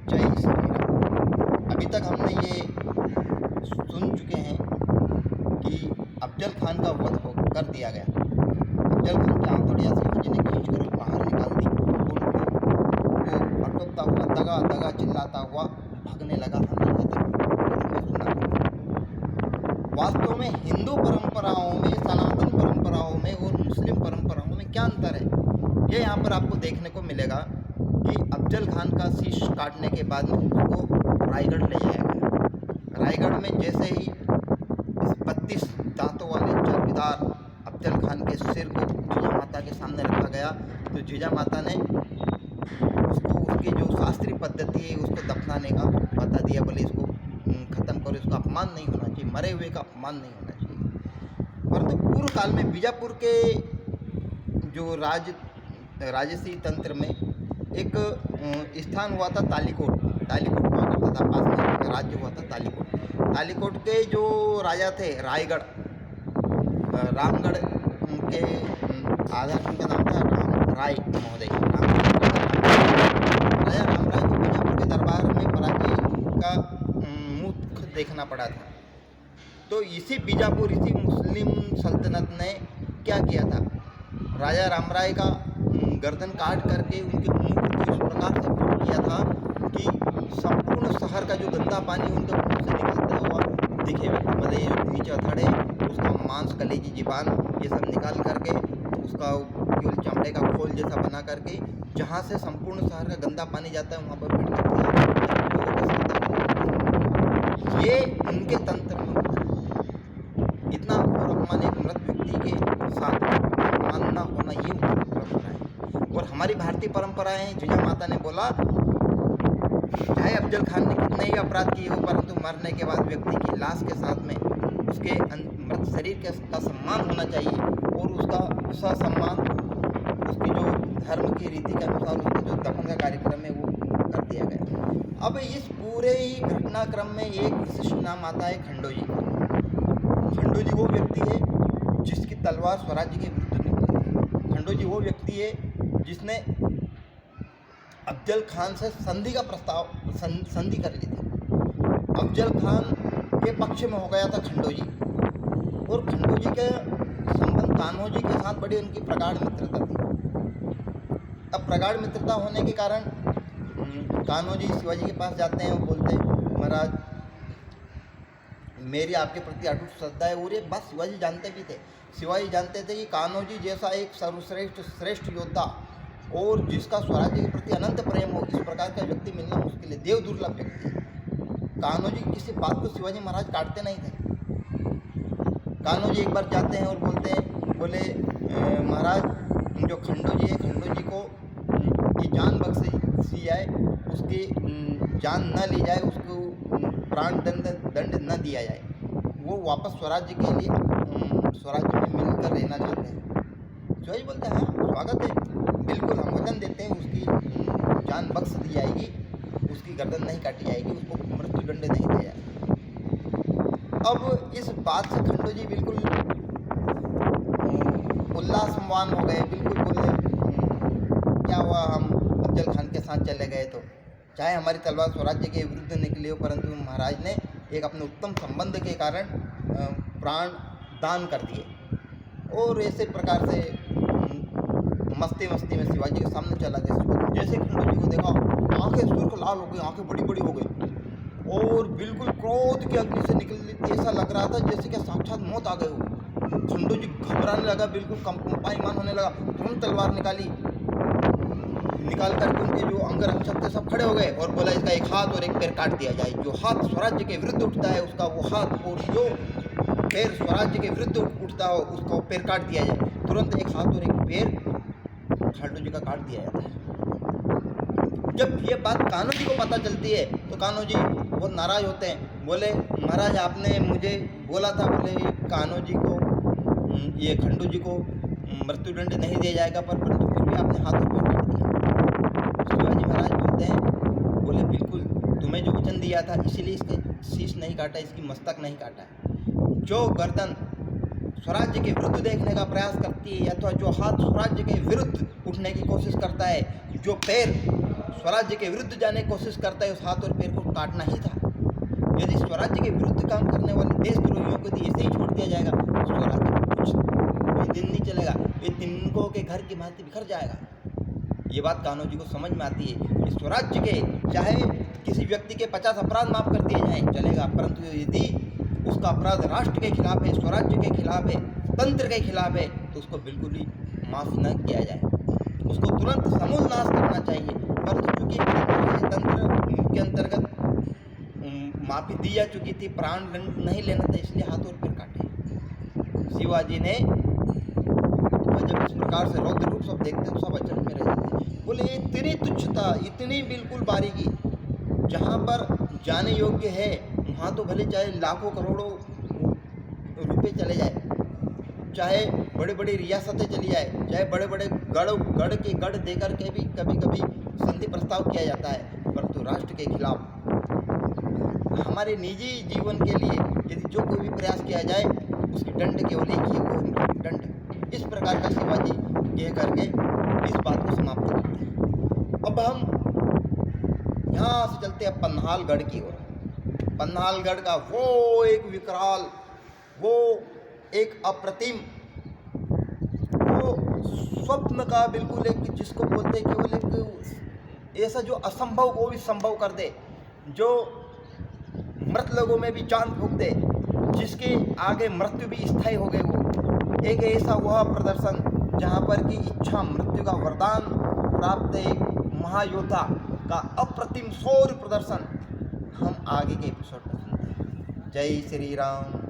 जय श्री राम। अभी तक हमने ये सुन चुके हैं कि अफजल खान का वध कर दिया गया। अफजल खान की आंतड़ियाँ शिवाजी ने खींच कर बाहर निकाल दी। उनको वो भटकता हुआ दगा दगा चिल्लाता हुआ भागने लगा। हमने सुना। वास्तव में हिंदू परंपराओं में, सनातन परंपराओं में और मुस्लिम परंपराओं में क्या अंतर है, ये यहाँ पर आपको देखने को मिलेगा कि अफजल खान का शीश काटने के बाद में उसको रायगढ़ ले जाया गया। रायगढ़ में जैसे ही इस 32 दांतों वाले चरखीदार अफजल खान के सिर को जीजा माता के सामने रखा गया, तो जीजा माता ने उसको उसकी जो शास्त्रीय पद्धति है उसको दफनाने का बता दिया। बोले इसको ख़त्म करो, इसका अपमान नहीं होना चाहिए, मरे हुए का अपमान नहीं होना चाहिए। परंतु पूर्व काल में बीजापुर के जो राजसी तंत्र में एक स्थान हुआ था तालीकोट हुआ करता था। पास में राज्य हुआ था तालीकोट के जो राजा थे रायगढ़, रामगढ़ के आधार उनका नाम था राम राय महोदय। राजा राम राय को बीजापुर के दरबार में पराजय का मुख देखना पड़ा था। तो इसी बीजापुर, इसी मुस्लिम सल्तनत ने क्या किया था, राजा राम राय का गर्दन काट करके उनके मुंह को इस प्रकार से फूट किया था कि संपूर्ण शहर का जो गंदा पानी उनके मुंह से निकलता हुआ दिखे। मतलब ये जो नीचे अथड़े, उसका मांस, कलेजी, जीवान ये सब निकाल करके उसका केवल चमड़े का खोल जैसा बना करके जहाँ से संपूर्ण शहर का गंदा पानी जाता है वहाँ पर फिट कर दिया। ये उनके तंत्र में इतना घोर अपमान एक मृत व्यक्ति के साथ मानना होना, ये उनकी परंपरा है। और हमारी भारतीय परंपराएं हैं। जीजा माता ने बोला चाहे अफजल खान ने कितने ही अपराध किए हो, परंतु मरने के बाद व्यक्ति की लाश के साथ में उसके मृत शरीर का सम्मान होना चाहिए और उसका सम्मान उसकी जो धर्म की रीति के अनुसार उसका जो दफन का कार्यक्रम है वो कर दिया गया। अब इस पूरे ही घटनाक्रम में एक विशिष्ट नाम आता है खंडो जी। खंडो जी वो व्यक्ति है जिसकी तलवार स्वराज्य के विरुद्ध निकली। खंडो जी वो व्यक्ति है जिसने अफजल खान से संधि का प्रस्ताव संधि कर ली थी। अफजल खान के पक्ष में हो गया था खंडो जी, और खंडो जी के संबंध कान्हो जी के साथ बड़ी उनकी प्रगाढ़ मित्रता थी। अब प्रगाढ़ मित्रता होने के कारण कान्हो जी शिवाजी के पास जाते हैं और बोलते हैं महाराज मेरी आपके प्रति अटूट श्रद्धा है। और ये बात शिवाजी जानते भी थे। शिवाजी जानते थे कि कान्हो जी जैसा एक श्रेष्ठ योद्धा और जिसका स्वराज्य के प्रति अनंत प्रेम हो, इस प्रकार का व्यक्ति मिलना मुश्किल है, देव दुर्लभ व्यक्ति है। कान्हो जी किसी बात को शिवाजी महाराज काटते नहीं थे। कान्हो जी एक बार जाते हैं और बोलते हैं, बोले महाराज जो खंडो जी है, खंडो जी को की जान बख्शी जाए, उसकी जान न ली जाए, उसको प्राण दंड न दिया जाए, वो वापस स्वराज्य के लिए स्वराज्य में मिलकर रहना चाहते हैं। शिवाजी बोलते हैं हाँ स्वागत है, बिल्कुल हम वचन देते हैं, उसकी जान बख्श दी जाएगी, उसकी गर्दन नहीं काटी जाएगी, उसको मृत्युदंड नहीं दिया जाएगा। अब इस बात से खंडो जी बिल्कुल उल्लासमान हो गए। बिल्कुल बोले क्या हुआ, हम अफजल खान के साथ चले गए तो चाहे हमारी तलवार स्वराज्य के विरुद्ध निकली हो, परंतु महाराज ने एक अपने उत्तम संबंध के कारण प्राण दान कर दिए। और ऐसे प्रकार से मस्ती में शिवाजी के सामने चला गया। जैसे खंडो जी को देखा, आंखें सुर्ख लाल हो गई, आंखें बड़ी बड़ी हो गई और बिल्कुल क्रोध की अग्नि से निकल ऐसा लग रहा था जैसे कि साक्षात मौत आ गई हो। खंडो जी घबराने लगा, बिल्कुल कंपायमान होने लगा। तुरंत तलवार निकाल करके उनके जो अंगरक्षक थे सब खड़े हो गए और बोला इसका एक हाथ और एक पैर काट दिया जाए। जो हाथ स्वराज्य के विरुद्ध उठता है उसका वो हाथ, और जो पैर स्वराज्य के विरुद्ध उठता हो उसका वो पैर काट दिया जाए। तुरंत एक हाथ और एक पैर खंडो जी का काट दिया जाता है। जब ये बात कान्हो जी को पता चलती है तो कान्हो जी बहुत नाराज होते हैं। बोले महाराज आपने मुझे बोला था, बोले कान्हो जी को, ये खंडो जी को मृत्युदंड नहीं दिया जाएगा, परंतु फिर भी आपने हाथ और पैर काट दिया। शिवाजी महाराज बोलते हैं, बोले बिल्कुल तुम्हें जो वचन दिया था इसीलिए इसके शीश नहीं काटा, इसकी मस्तक नहीं काटा। जो गर्दन स्वराज्य के विरुद्ध देखने का प्रयास करती है, अथवा जो हाथ स्वराज्य के विरुद्ध उठने की कोशिश करता है, जो पैर स्वराज्य के विरुद्ध जाने की कोशिश करता है, उस हाथ और पैर को काटना ही था। यदि स्वराज्य के विरुद्ध काम करने वाले देशद्रोहियों को यदि ऐसे ही छोड़ दिया जाएगा तो स्वराज्य कुछ कोई दिन नहीं चलेगा, ये तिनकों के घर की भांति बिखर जाएगा। ये बात कान्होजी को समझ में आती है कि स्वराज्य के चाहे किसी व्यक्ति के 50 अपराध माफ कर दिए जाएं चलेगा, परंतु यदि उसका अपराध राष्ट्र के खिलाफ है, स्वराज्य के खिलाफ है, तंत्र के खिलाफ है, तो उसको बिल्कुल ही माफ़ न किया जाए, उसको तुरंत समूल नाश करना चाहिए। परंतु चूंकि तंत्र के अंतर्गत माफ़ी दी जा चुकी थी, प्राण दंड नहीं लेना था, इसलिए हाथ और पैर काटे। शिवाजी ने जब इस प्रकार से रौद्र रूप सब देखते हैं सब अचंभ में रह जाते हैं। बोले इतनी तुच्छता, इतनी बिल्कुल बारीकी, जहाँ पर जाने योग्य है वहाँ तो भले चाहे लाखों करोड़ों रुपए चले जाए, चाहे बड़े बड़ी रियासतें चली जाए, चाहे बड़े बड़े गढ़ देकर के भी कभी कभी संधि प्रस्ताव किया जाता है, परंतु राष्ट्र के खिलाफ हमारे निजी जीवन के लिए यदि जो कोई भी प्रयास किया जाए उसकी दंड केवल एक ही है, वो दंड। इस प्रकार का शिवाजी कह करके इस बात को समाप्त करते हैं। अब हम यहाँ से चलते हैं पन्हालगढ़ की ओर। पन्हालगढ़ का वो एक विकराल, वो एक अप्रतिम, वो स्वप्न का बिल्कुल एक, जिसको बोलते हैं केवल एक ऐसा जो असंभव को भी संभव कर दे, जो मृत लोगों में भी जान फूंक दे, जिसके आगे मृत्यु भी स्थायी हो गई, वो एक ऐसा वह प्रदर्शन जहाँ पर कि इच्छा मृत्यु का वरदान प्राप्त एक महायोद्धा का अप्रतिम शौर्य प्रदर्शन हम आगे के एपिसोड में सुनते हैं। जय श्री राम।